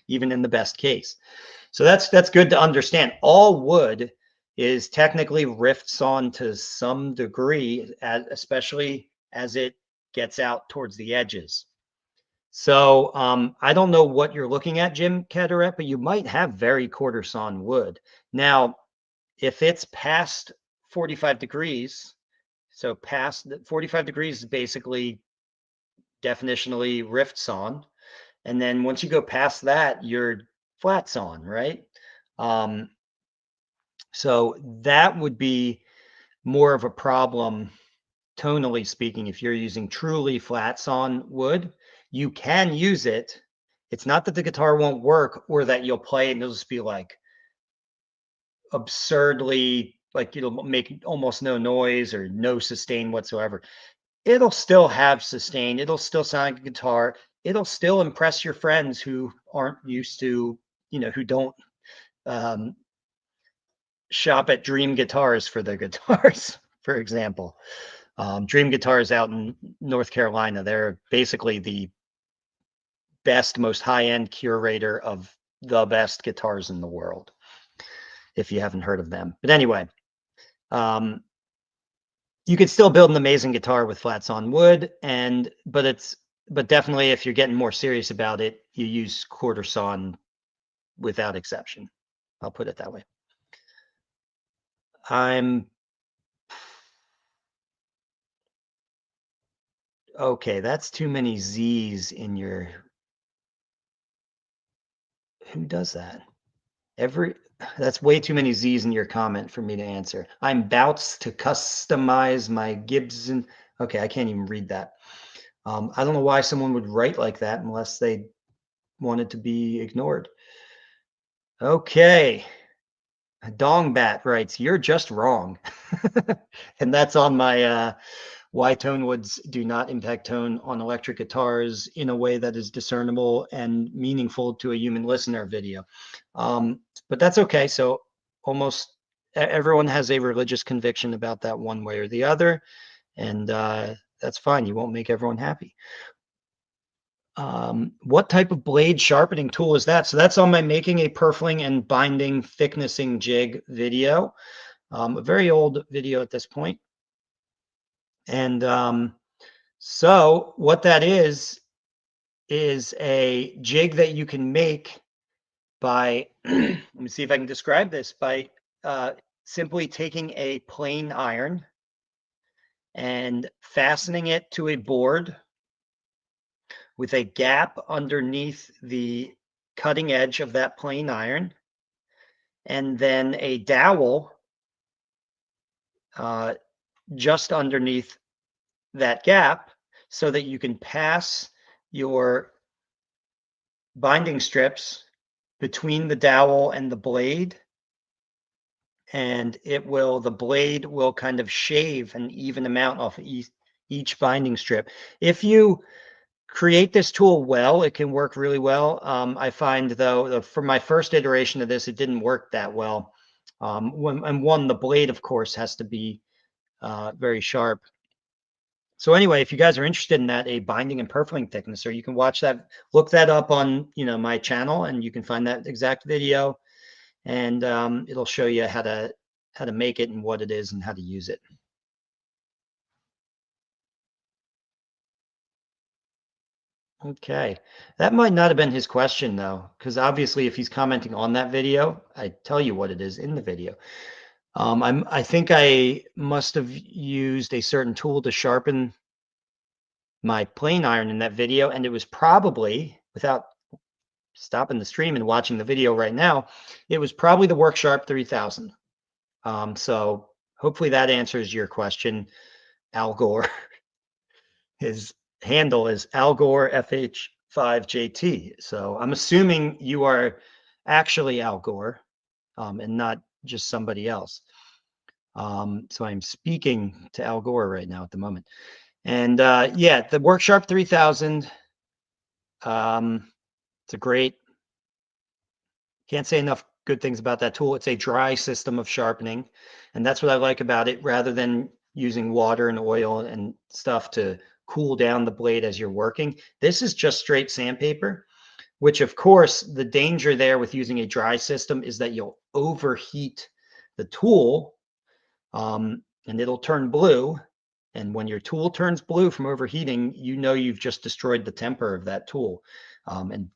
even in the best case. So that's good to understand. All wood is technically rift sawn to some degree, especially as it gets out towards the edges. So I don't know what you're looking at, Jim Caderet, but you might have very quarter sawn wood. Now, if it's past 45 degrees, so past 45 degrees is basically definitionally rift sawn. And then once you go past that, you're flat sawn, right? So that would be more of a problem, tonally speaking. If you're using truly flat sawn wood, you can use it. It's not that the guitar won't work or that you'll play and it'll just be like absurdly, like it'll make almost no noise or no sustain whatsoever. it'll still have sustain. It'll still sound like a guitar. It'll still impress your friends who aren't used to, who don't um, shop at Dream Guitars for their guitars, for example. Dream Guitars out in North Carolina, they're basically the best, most high-end curator of the best guitars in the world, if you haven't heard of them. But anyway, um, you could still build an amazing guitar with flats on wood, but definitely if you're getting more serious about it, you use quarter sawn without exception. I'll put it that way. I'm okay. That's too many Z's in your. Who does that? That's way too many Z's in your comment for me to answer. I'm bouts to customize my Gibson. Okay, I can't even read that. I don't know why someone would write like that unless they wanted to be ignored. Okay. Dongbat writes, "You're just wrong." And that's on my why tone woods do not impact tone on electric guitars in a way that is discernible and meaningful to a human listener video. But that's okay. So almost everyone has a religious conviction about that one way or the other. And that's fine. You won't make everyone happy. What type of blade sharpening tool is that? So that's on my making a purfling and binding thicknessing jig video, a very old video at this point. And so what that is a jig that you can make by, let me see if I can describe this, by simply taking a plain iron and fastening it to a board with a gap underneath the cutting edge of that plain iron, and then a dowel just underneath that gap so that you can pass your binding strips between the dowel and the blade, and the blade will kind of shave an even amount off each binding strip. If you create this tool well, it can work really well. I find though, for my first iteration of this, it didn't work that well. The blade, of course, has to be very sharp. So anyway, if you guys are interested in that, a binding and purfling thicknesser, you can watch that, look that up on my channel, and you can find that exact video, and it'll show you how to make it and what it is and how to use it. Okay, that might not have been his question though, because obviously if he's commenting on that video, I tell you what it is in the video. I think I must have used a certain tool to sharpen my plane iron in that video, and it was probably, without stopping the stream and watching the video right now, it was probably the Worksharp 3000. So hopefully that answers your question, Al Gore. His handle is Al Gore FH5JT. So I'm assuming you are actually Al Gore and not just somebody else. So I'm speaking to Al Gore right now at the moment. And yeah, the Worksharp 3000, it's a great, can't say enough good things about that tool. It's a dry system of sharpening, and that's what I like about it, rather than using water and oil and stuff to cool down the blade as you're working. This is just straight sandpaper, which of course the danger there with using a dry system is that you'll overheat the tool, and it'll turn blue. And when your tool turns blue from overheating, you've just destroyed the temper of that tool, and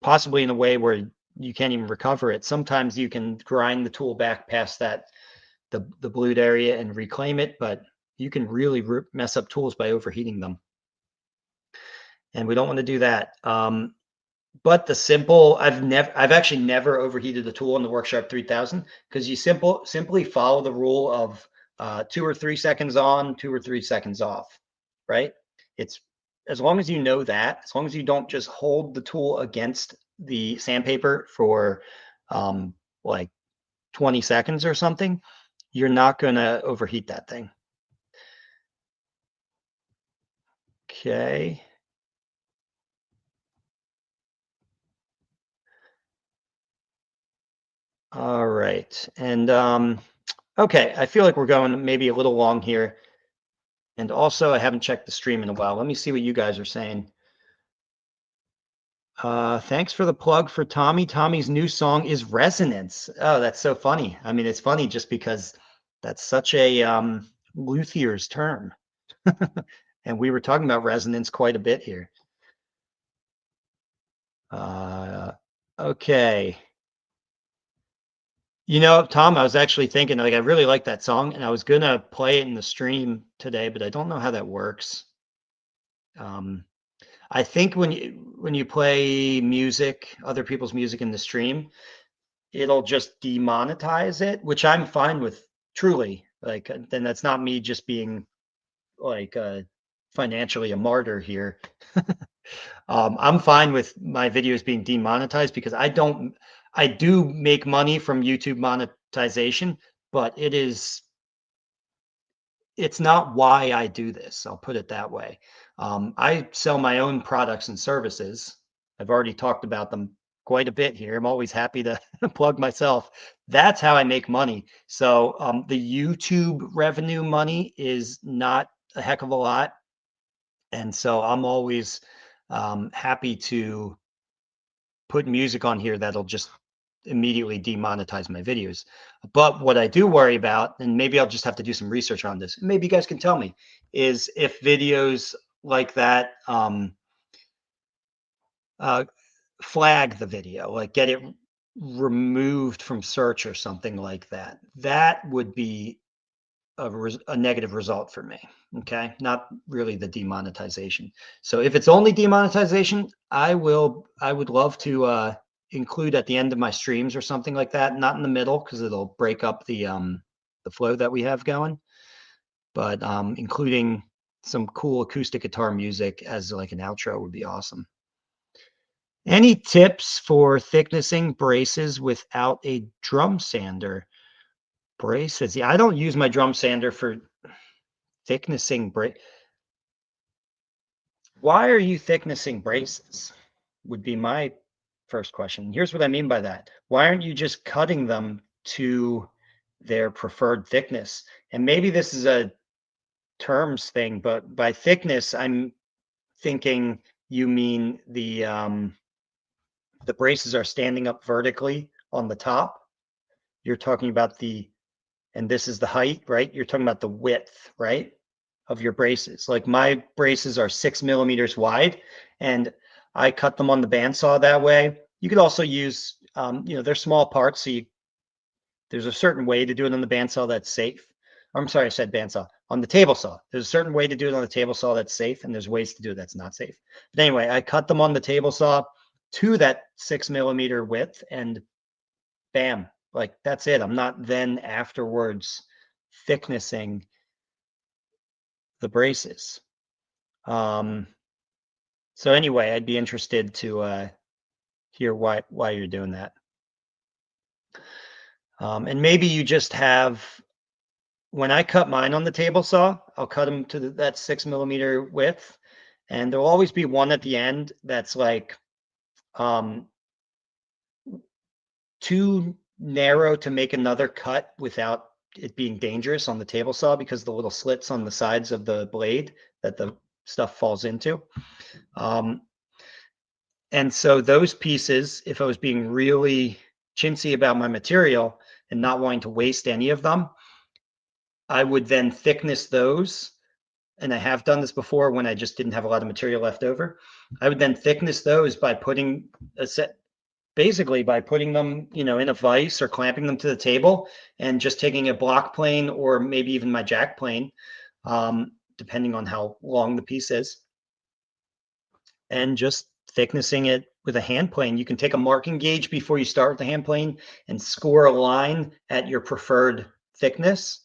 possibly in a way where you can't even recover it. Sometimes you can grind the tool back past the blued area and reclaim it, but you can really mess up tools by overheating them. And we don't want to do that. But I've actually never overheated a tool in the Worksharp 3000, because you simply follow the rule of 2 or 3 seconds on, 2 or 3 seconds off, right? It's as long as you know that, as long as you don't just hold the tool against the sandpaper for like 20 seconds or something, you're not going to overheat that thing. Okay. All right. And okay, I feel like we're going maybe a little long here. And also, I haven't checked the stream in a while. Let me see what you guys are saying. Thanks for the plug for Tommy. Tommy's new song is Resonance. Oh, that's so funny. I mean, it's funny just because that's such a luthier's term. And we were talking about resonance quite a bit here. Okay. You know, Tom, I was actually thinking, like, I really like that song, and I was gonna play it in the stream today, but I don't know how that works. Um, I think when you play music, other people's music in the stream, it'll just demonetize it, which I'm fine with. Truly, like, then that's not me just being like financially a martyr here. I'm fine with my videos being demonetized because I do make money from YouTube monetization, but it's not why I do this. I'll put it that way. I sell my own products and services. I've already talked about them quite a bit here. I'm always happy to plug myself. That's how I make money. So the YouTube revenue money is not a heck of a lot. And so I'm always happy to put music on here that'll just immediately demonetize my videos. But what I do worry about, and maybe I'll just have to do some research on this, maybe you guys can tell me, is if videos like that uh, flag the video, like get it removed from search or something like that. That would be a negative result for me. Okay, not really the demonetization. So if it's only demonetization, I would love to include at the end of my streams or something like that, not in the middle because it'll break up the flow that we have going, but including some cool acoustic guitar music as like an outro would be awesome. Any tips for thicknessing braces without a drum sander? Braces. Yeah, I don't use my drum sander for thicknessing braces. Why are you thicknessing braces? Would be my first question. Here's what I mean by that. Why aren't you just cutting them to their preferred thickness? And maybe this is a terms thing, but by thickness, I'm thinking you mean the braces are standing up vertically on the top. You're talking about and this is the height, right? You're talking about the width, right? Of your braces. Like my braces are 6 millimeters wide, and I cut them on the bandsaw that way. You could also use, they're small parts, so there's a certain way to do it on the bandsaw that's safe. I'm sorry, I said bandsaw. On the table saw, there's a certain way to do it on the table saw that's safe, and there's ways to do it that's not safe. But anyway, I cut them on the table saw to that 6 millimeter width, and bam, like that's it. I'm not then afterwards thicknessing the braces. Um, so anyway, I'd be interested to hear why you're doing that. And maybe you just have, when I cut mine on the table saw, I'll cut them to that 6 millimeter width, and there'll always be one at the end that's like um, too narrow to make another cut without it being dangerous on the table saw because the little slits on the sides of the blade that the stuff falls into. And so those pieces, if I was being really chintzy about my material and not wanting to waste any of them, I would then thickness those. And I have done this before when I just didn't have a lot of material left over. I would then thickness those by putting basically by putting them, in a vise or clamping them to the table and just taking a block plane or maybe even my jack plane, depending on how long the piece is, and just thicknessing it with a hand plane. You can take a marking gauge before you start with the hand plane and score a line at your preferred thickness,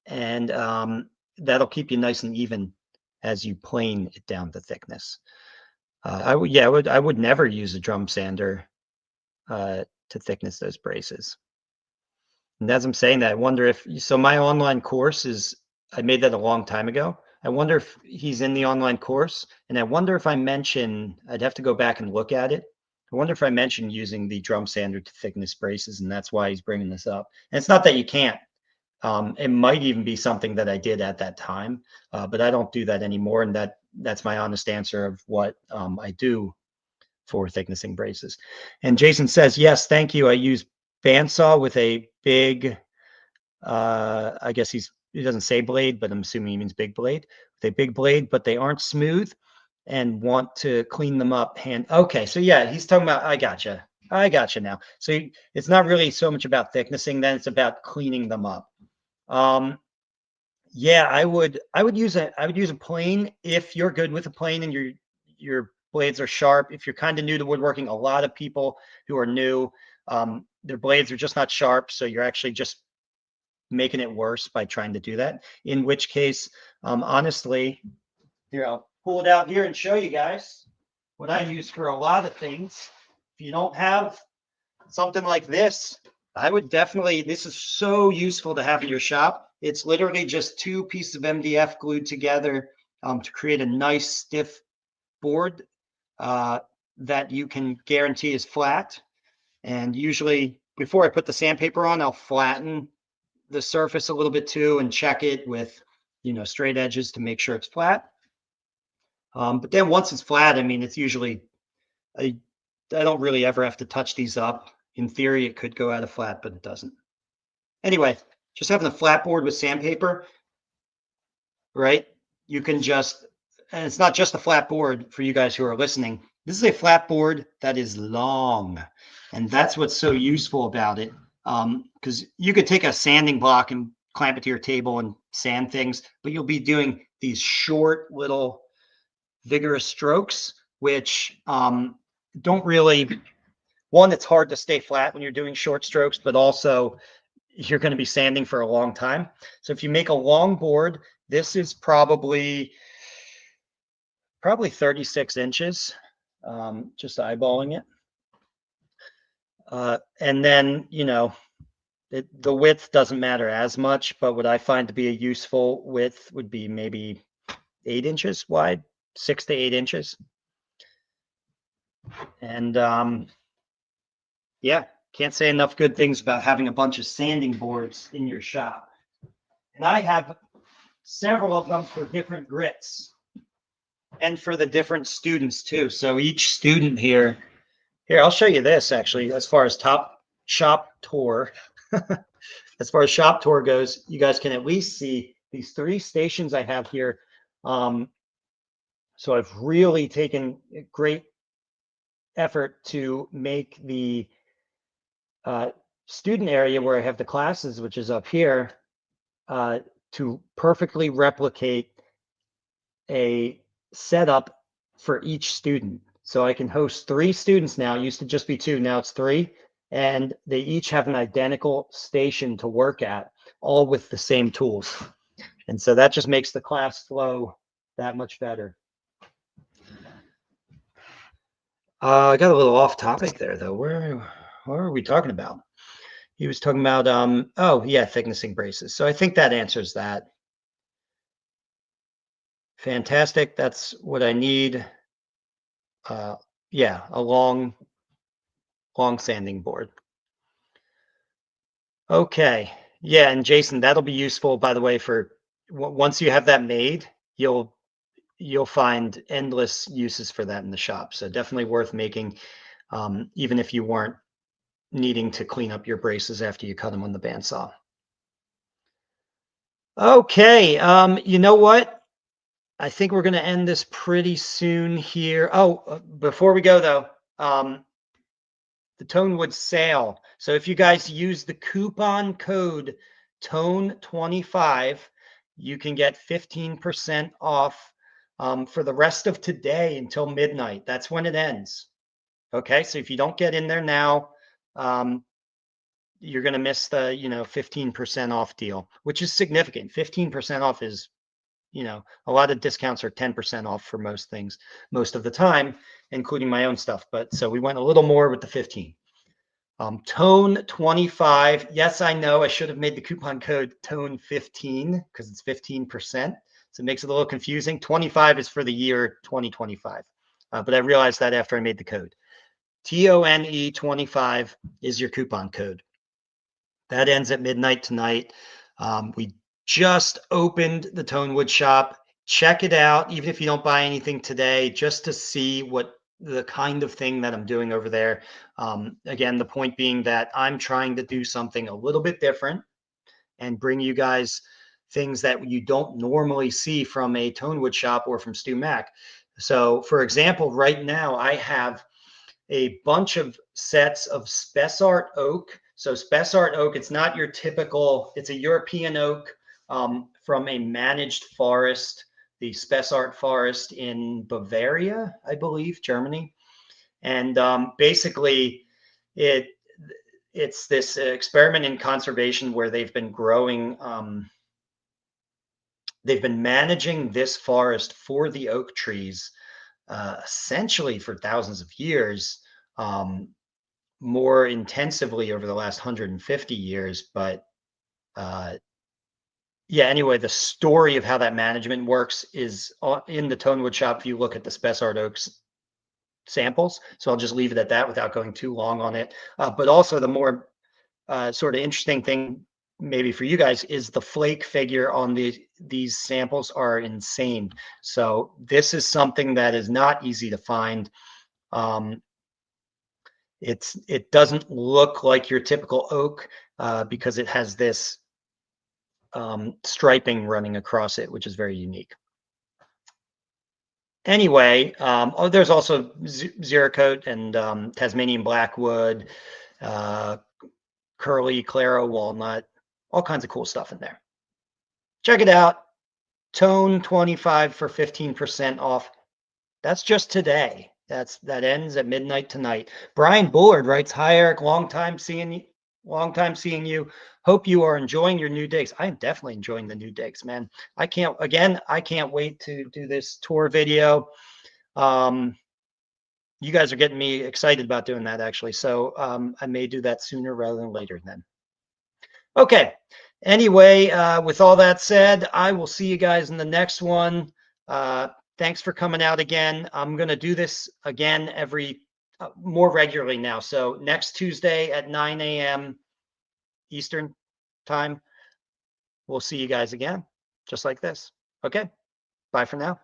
and that'll keep you nice and even as you plane it down the thickness. I would never use a drum sander to thickness those braces. And as I'm saying that, I wonder if, so my online course I made that a long time ago. I wonder if he's in the online course, and I wonder if I mention, I'd have to go back and look at it. I wonder if I mentioned using the drum sander to thickness braces, and that's why he's bringing this up. And it's not that you can't. It might even be something that I did at that time, but I don't do that anymore. And that's my honest answer of what I do for thicknessing braces. And Jason says, yes, thank you. I use bandsaw with a big, I guess he doesn't say blade, but I'm assuming he means big blade. With a big blade, but they aren't smooth and want to clean them up. Okay, so yeah, he's talking about, I gotcha now. So it's not really so much about thicknessing, then it's about cleaning them up. Yeah, I would use a plane if you're good with a plane and your blades are sharp. If you're kind of new to woodworking, a lot of people who are new, their blades are just not sharp, so you're actually just making it worse by trying to do that. In which case, honestly, here, I'll pull it out here and show you guys what I use for a lot of things. If you don't have something like this, I would definitely, this is so useful to have in your shop. It's literally just 2 pieces of MDF glued together to create a nice stiff board that you can guarantee is flat. And usually before I put the sandpaper on, I'll flatten the surface a little bit too and check it with, straight edges to make sure it's flat. But then once it's flat, I mean, it's usually, I don't really ever have to touch these up. In theory, it could go out of flat, but it doesn't. Anyway, just having a flat board with sandpaper, right? You can just, and it's not just a flat board for you guys who are listening. This is a flat board that is long. And that's what's so useful about it. Because you could take a sanding block and clamp it to your table and sand things, but you'll be doing these short little vigorous strokes, which don't really, one, it's hard to stay flat when you're doing short strokes, but also you're going to be sanding for a long time. So if you make a long board, this is probably 36 inches, just eyeballing it. And then, the width doesn't matter as much, but what I find to be a useful width would be maybe 8 inches wide, 6 to 8 inches. And yeah, can't say enough good things about having a bunch of sanding boards in your shop. And I have several of them for different grits and for the different students too. So each student here, I'll show you this actually, as far as shop tour. As far as shop tour goes, you guys can at least see these 3 stations I have here. So I've really taken great effort to make the student area where I have the classes, which is up here, to perfectly replicate a setup for each student. So I can host 3 students now. It used to just be 2, now it's 3. And they each have an identical station to work at, all with the same tools. And so that just makes the class flow that much better. I got a little off topic there, though. What are we talking about? He was talking about, oh, yeah, thicknessing braces. So I think that answers that. Fantastic. That's what I need. Yeah, a long sanding board. Okay. Yeah, and Jason, that'll be useful, by the way, for once you have that made, you'll find endless uses for that in the shop. So definitely worth making, even if you weren't needing to clean up your braces after you cut them on the bandsaw. Okay, you know what? I think we're going to end this pretty soon here. Oh, before we go though, the Tonewood sale. So if you guys use the coupon code TONE25, you can get 15% off for the rest of today until midnight. That's when it ends. Okay, so if you don't get in there now, you're going to miss the 15% off deal, which is significant. 15% off is, a lot of discounts are 10% off for most things most of the time, including my own stuff. But so we went a little more with the 15. Tone25. Yes, I know I should have made the coupon code Tone15 because it's 15%. So it makes it a little confusing. 25 is for the year 2025. But I realized that after I made the code. TONE25 is your coupon code. That ends at midnight tonight. We just opened the Tonewood shop. Check it out, even if you don't buy anything today, just to see what the kind of thing that I'm doing over there. Again, the point being that I'm trying to do something a little bit different and bring you guys things that you don't normally see from a Tonewood shop or from Stu Mac. So, for example, right now I have a bunch of sets of Spessart oak. So Spessart oak, it's not your typical, it's a European oak from a managed forest, the Spessart forest in Bavaria, I believe, Germany. And basically it's this experiment in conservation where they've been growing, they've been managing this forest for the oak trees essentially for thousands of years, more intensively over the last 150 years. But yeah, anyway, the story of how that management works is in the Tonewood shop if you look at the Spessart oaks samples. So I'll just leave it at that without going too long on it. But also the more sort of interesting thing maybe for you guys is the flake figure on these samples are insane. So this is something that is not easy to find. It doesn't look like your typical oak because it has this striping running across it, which is very unique. Anyway, there's also Zeracote and Tasmanian Blackwood, Curly, Claro, Walnut, all kinds of cool stuff in there. Check it out. Tone25 for 15% off. That's just today. That ends at midnight tonight. Brian Bullard writes, "Hi Eric, long time seeing you. Hope you are enjoying your new digs." I am definitely enjoying the new digs, man. I can't wait to do this tour video. You guys are getting me excited about doing that actually. So I may do that sooner rather than later then. Okay. Anyway, with all that said, I will see you guys in the next one. Thanks for coming out again. I'm going to do this again more regularly now. So next Tuesday at 9 a.m. Eastern time, we'll see you guys again, just like this. Okay. Bye for now.